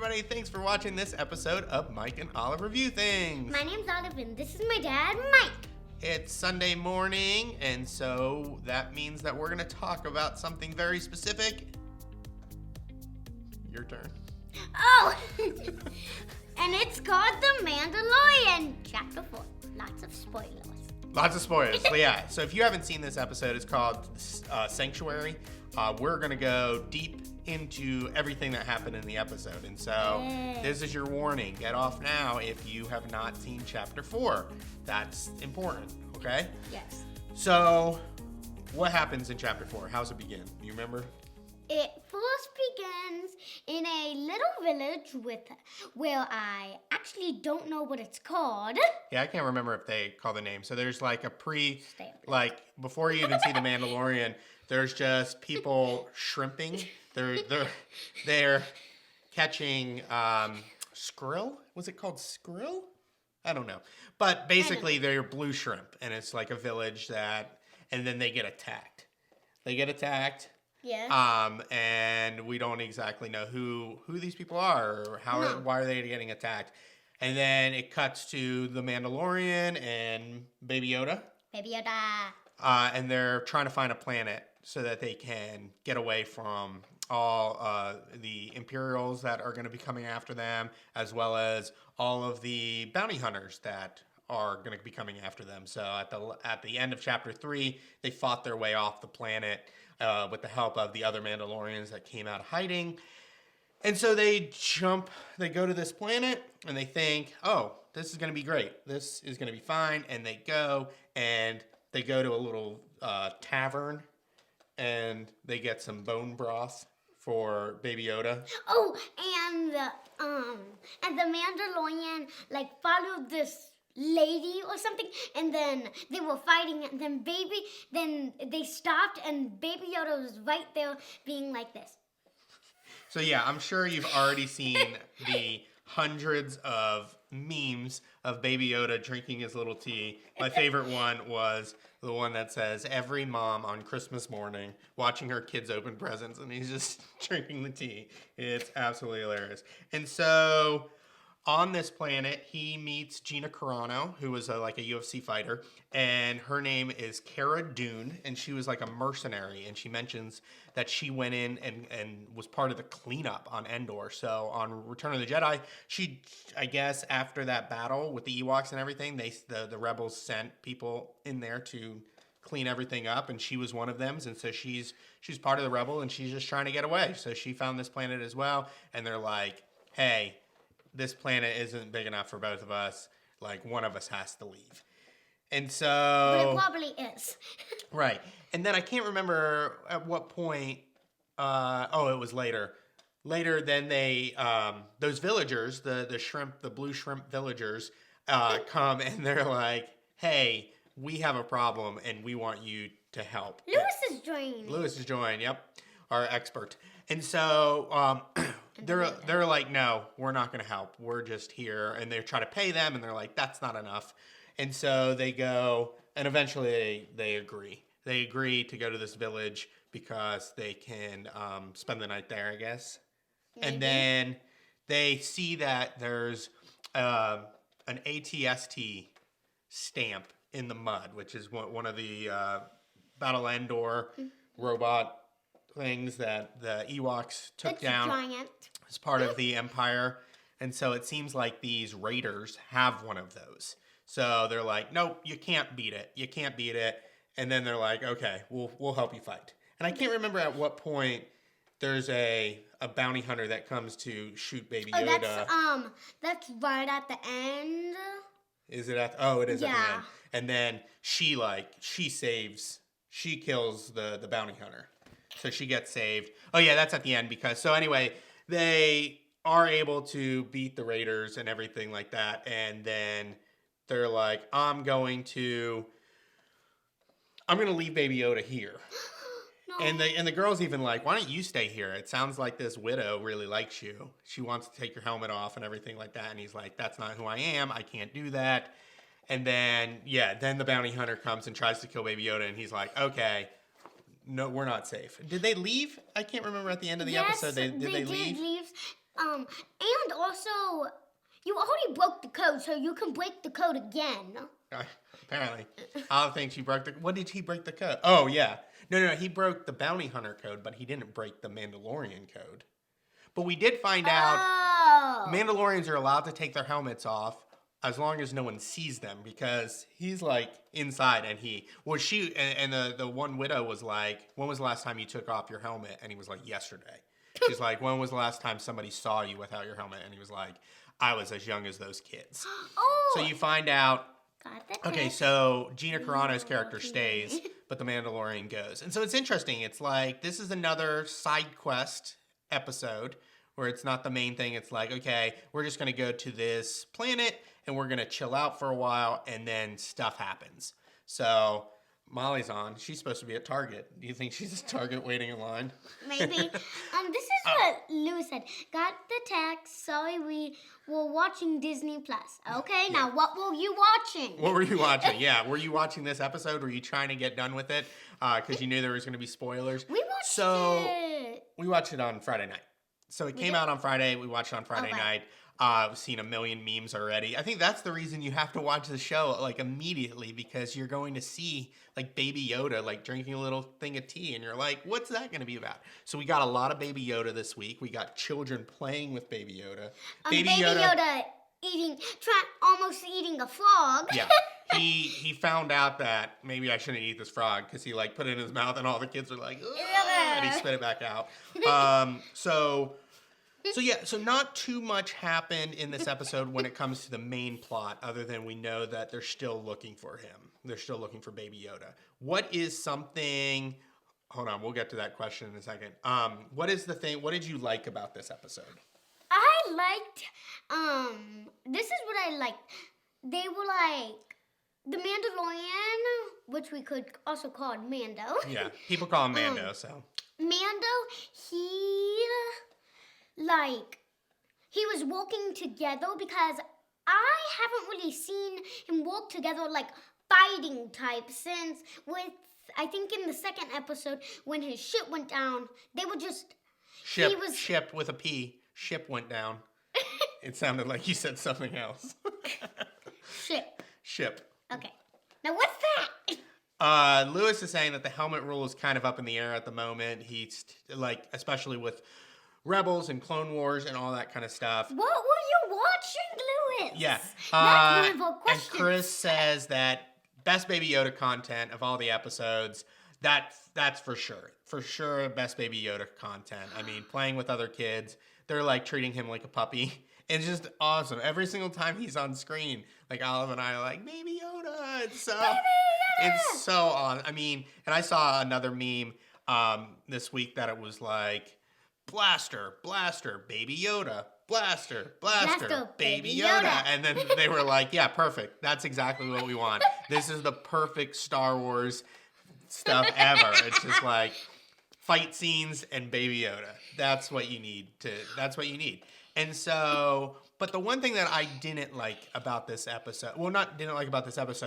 everybody. Thanks for watching this episode of Mike and Olive Review Things. My name's Olive, and this is my dad, Mike. It's Sunday morning, and so that means that we're going to talk about something very specific. Your turn. Oh! And it's called The Mandalorian, Chapter 4. Lots of spoilers. Lots of spoilers, yeah. So if you haven't seen this episode, it's called Sanctuary. We're going to go deep into everything that happened in the episode. And so This is your warning. Get off now if you have not seen Chapter 4. That's important, okay? Yes. So what happens in Chapter 4? How's it begin? Do you remember? It first begins in a little village where I actually don't know what it's called. Yeah, I can't remember if they call the name. So there's like a before you even see the Mandalorian, there's just people shrimping. They're catching skrill. Was it called skrill? I don't know. But basically they're blue shrimp, and it's like a village and then they get attacked. Yes. And we don't exactly know who these people are or why are they getting attacked. And then it cuts to the Mandalorian and Baby Yoda. Baby Yoda. And they're trying to find a planet so that they can get away from all the Imperials that are going to be coming after them, as well as all of the bounty hunters that are going to be coming after them. So at the end of Chapter 3, they fought their way off the planet with the help of the other Mandalorians that came out of hiding. And so they go to this planet, and they think, oh, this is going to be great. This is going to be fine. And they go to a little tavern, and they get some bone broth for Baby Yoda. Oh, and the Mandalorian followed this lady or something, and then they were fighting, and then they stopped, and Baby Yoda was right there being like this. So yeah, I'm sure you've already seen the hundreds of memes of Baby Yoda drinking his little tea. My favorite one was the one that says, every mom on Christmas morning watching her kids open presents, and he's just drinking the tea. It's absolutely hilarious. And so on this planet, he meets Gina Carano, who was a UFC fighter, and her name is Cara Dune, and she was like a mercenary, and she mentions that she went in and was part of the cleanup on Endor. So on Return of the Jedi, I guess after that battle with the Ewoks and everything, the rebels sent people in there to clean everything up, and she was one of them, and so she's part of the rebel, and she's just trying to get away. So she found this planet as well, and they're like, hey, this planet isn't big enough for both of us. Like, one of us has to leave. And so... But it probably is. Right. And then I can't remember at what point... it was later. Later, then they... those villagers, the blue shrimp villagers, come and they're like, hey, we have a problem and we want you to help. Lewis is joining, yep. Our expert. And so... They're like, no, we're not going to help. We're just here. And they try to pay them, and they're like, that's not enough. And so they go, and eventually they agree. They agree to go to this village because they can spend the night there, I guess. Maybe. And then they see that there's an ATST stamp in the mud, which is one of the Battle Endor robot things that the Ewoks took down as part of the Empire. And so it seems like these raiders have one of those. So they're like, nope, you can't beat it. And then they're like, okay, we'll help you fight. And I can't remember at what point there's a bounty hunter that comes to shoot Baby Yoda. That's right at the end. Is it at? Oh, it is at the end. And then she kills the bounty hunter. So she gets saved. Oh, yeah, that's at the end so anyway, they are able to beat the raiders and everything like that. And then they're like, I'm going to leave Baby Yoda here. No. And the girl's even like, why don't you stay here? It sounds like this widow really likes you. She wants to take your helmet off and everything like that. And he's like, that's not who I am. I can't do that. And then the bounty hunter comes and tries to kill Baby Yoda. And he's like, okay. No, we're not safe. Did they leave? I can't remember at the end of the episode. Did they leave? And also, you already broke the code, so you can break the code again. Apparently. I don't think she broke the... What did he break the code? Oh, yeah. No, he broke the bounty hunter code, but he didn't break the Mandalorian code. But we did find out Mandalorians are allowed to take their helmets off as long as no one sees them, because he's like inside and the one widow was like, when was the last time you took off your helmet? And he was like, yesterday. She's like, when was the last time somebody saw you without your helmet? And he was like, I was as young as those kids. So you find out, okay, so Gina Carano's character stays, but the Mandalorian goes. And so it's interesting. It's like, this is another side quest episode where it's not the main thing. It's like, okay, we're just going to go to this planet and we're going to chill out for a while, and then stuff happens. So Molly's on. She's supposed to be at Target. Do you think she's at Target waiting in line? Maybe. This is what Lou said. Got the text. Sorry, we were watching Disney Plus. Okay, now what were you watching? What were you watching? Yeah, were you watching this episode? Were you trying to get done with it because you knew there was going to be spoilers? We watched it. We watched it on Friday night. So it came out on Friday. We watched it on Friday night. I've seen a million memes already. I think that's the reason you have to watch the show like immediately, because you're going to see like Baby Yoda like drinking a little thing of tea, and you're like, what's that going to be about? So we got a lot of Baby Yoda this week. We got children playing with Baby Yoda. Baby Yoda almost eating a frog. Yeah. He found out that maybe I shouldn't eat this frog because he like put it in his mouth and all the kids were like, and he spit it back out. So not too much happened in this episode when it comes to the main plot, other than we know that they're still looking for him. They're still looking for Baby Yoda. What is something... Hold on, we'll get to that question in a second. What did you like about this episode? I liked, this is what I liked. They were like, the Mandalorian, which we could also call Mando. Yeah, people call him Mando, so. Mando, he was working together, because I haven't really seen him work together like fighting type since I think in the second episode when his ship went down, they were just... Ship with a P. Ship went down. It sounded like you said something else. Ship. Okay. Now what's that? Lewis is saying that the helmet rule is kind of up in the air at the moment. He's like, especially with Rebels and Clone Wars and all that kind of stuff. What were you watching, Lewis? Yeah. That's one of our questions. And Chris says that best Baby Yoda content of all the episodes, that's for sure. For sure, best Baby Yoda content. I mean, playing with other kids, they're like treating him like a puppy. It's just awesome. Every single time he's on screen, like Olive and I are like, Baby Yoda. It's so awesome. I mean, and I saw another meme this week that it was like, Blaster, Baby Yoda. Blaster, Baby Yoda. And then they were like, yeah, perfect. That's exactly what we want. This is the perfect Star Wars stuff ever. It's just like fight scenes and Baby Yoda. That's what you need. And so, but the one thing that I didn't like about this episode,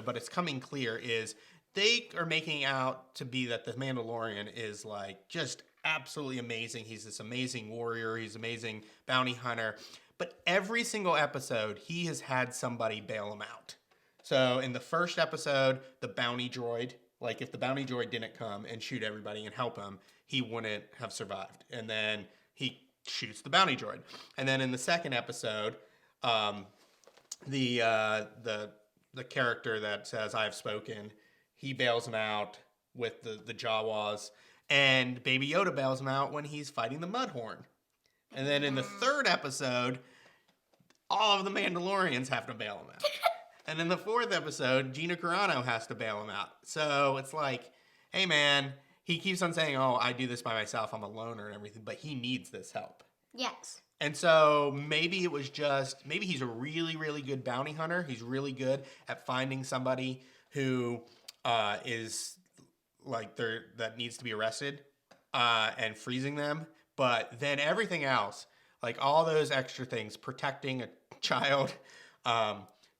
but it's coming clear, is they are making out to be that the Mandalorian is like just absolutely amazing. He's this amazing warrior. He's an amazing bounty hunter. But every single episode, he has had somebody bail him out. So in the first episode, the bounty droid, like if the bounty droid didn't come and shoot everybody and help him, he wouldn't have survived. And then he shoots the bounty droid. And then in the second episode, the character that says, I have spoken, he bails him out with the Jawas. And Baby Yoda bails him out when he's fighting the Mudhorn. And then in the third episode, all of the Mandalorians have to bail him out. And in the fourth episode, Gina Carano has to bail him out. So it's like, hey man, he keeps on saying, oh, I do this by myself, I'm a loner and everything, but he needs this help. Yes. And so maybe he's a really, really good bounty hunter. He's really good at finding somebody who is like that needs to be arrested and freezing them. But then everything else, like all those extra things, protecting a child,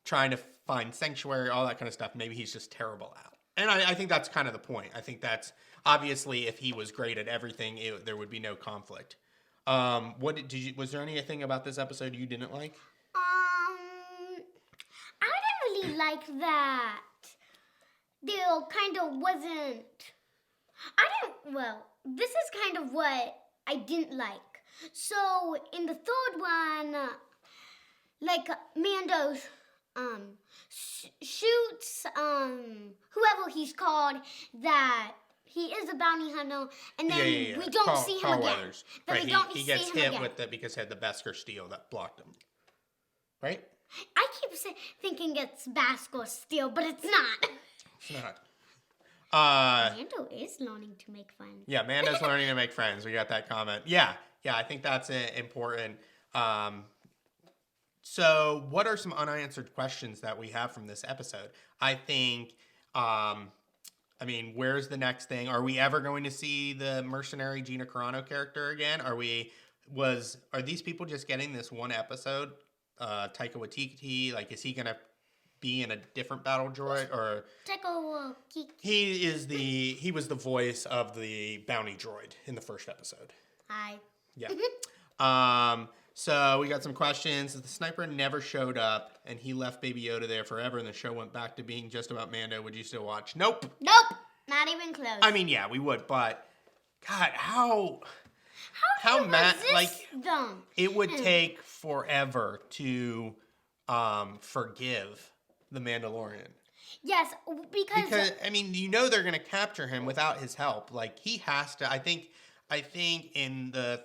trying to find sanctuary, all that kind of stuff, maybe he's just terrible at. And I think that's kind of the point. I think that's obviously if he was great at everything, there would be no conflict. Was there anything about this episode you didn't like? I didn't really like that. There kind of wasn't. This is kind of what I didn't like. So in the third one, like Mando shoots whoever he's called that he is a bounty hunter, and then we don't see him again. Weathers. Right, he gets hit with it because he had the Beskar steel that blocked him. Right? I keep thinking it's Beskar steel, but it's not. It's not. Mando is learning to make friends. Yeah, Mando's learning to make friends. We got that comment. Yeah, I think that's important. So what are some unanswered questions that we have from this episode? I think, where's the next thing? Are we ever going to see the mercenary Gina Carano character again? Are these people just getting this one episode? Taika Waititi, like, is he going to be in a different battle droid, or Taika Waititi? He was the voice of the bounty droid in the first episode. Hi. Yeah. So we got some questions. The sniper never showed up, and he left Baby Yoda there forever, and the show went back to being just about Mando. Would you still watch? Nope. Not even close. I mean, yeah, we would, but God, how them? It would take forever to forgive the Mandalorian. Yes, because they're going to capture him without his help. Like, he has to. I think in the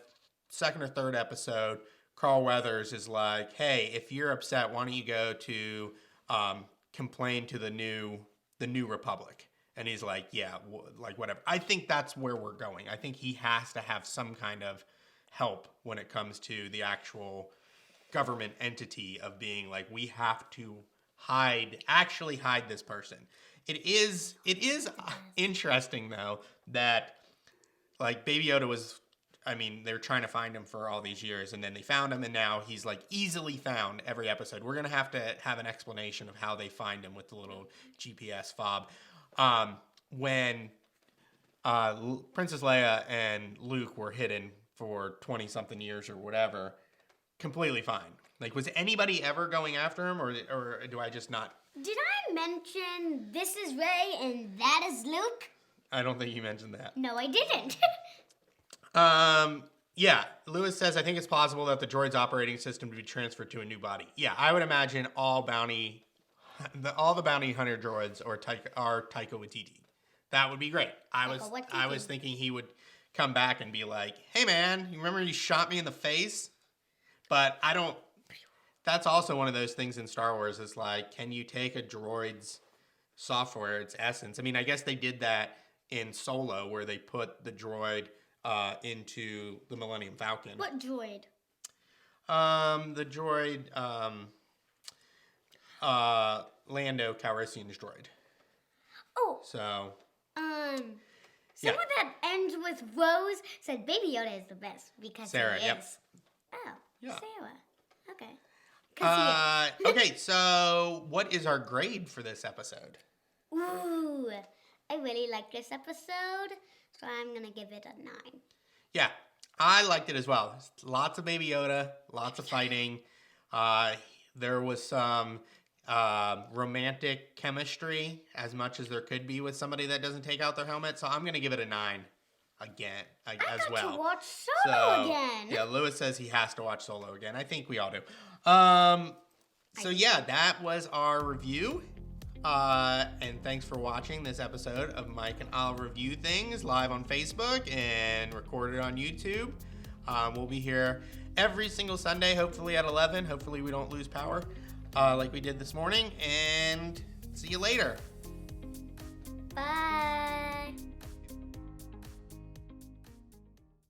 second or third episode, Carl Weathers is like, "Hey, if you're upset, why don't you go to complain to the New Republic?" And he's like, "Yeah, whatever." I think that's where we're going. I think he has to have some kind of help when it comes to the actual government entity of being like, we have to hide this person. It is interesting though that, like, Baby Yoda was, they're trying to find him for all these years, and then they found him, and now he's like easily found every episode. We're gonna have to have an explanation of how they find him with the little GPS fob. When Princess Leia and Luke were hidden for 20-something years or whatever, completely fine. Like, was anybody ever going after him, or do I just not? Did I mention this is Rey and that is Luke? I don't think you mentioned that. No, I didn't. Yeah, Lewis says, I think it's possible that the droid's operating system to be transferred to a new body. Yeah, I would imagine all the bounty hunter droids are Taika Waititi. That would be great. I was thinking he would come back and be like, "Hey man, you remember you shot me in the face?" But I don't. That's also one of those things in Star Wars. Is like, can you take a droid's software, its essence? I guess they did that in Solo, where they put the droid into the Millennium Falcon. What droid? The droid, Lando Calrissian's droid. Oh. So. Someone that ends with Rose said Baby Yoda is the best because Sarah, he is. Yep. Oh, yeah. Sarah. Okay. Okay, so what is our grade for this episode? Ooh, I really like this episode, so I'm going to give it a 9. Yeah, I liked it as well. Lots of Baby Yoda, lots of fighting. There was some romantic chemistry, as much as there could be with somebody that doesn't take out their helmet. So I'm going to give it a 9 again, as well. To watch Solo again. Yeah, Lewis says he has to watch Solo again. I think we all do. So yeah, that was our review. And thanks for watching this episode of Mike and I'll Review Things live on Facebook and recorded on YouTube. We'll be here every single Sunday, hopefully at 11. Hopefully we don't lose power like we did this morning. And see you later. Bye.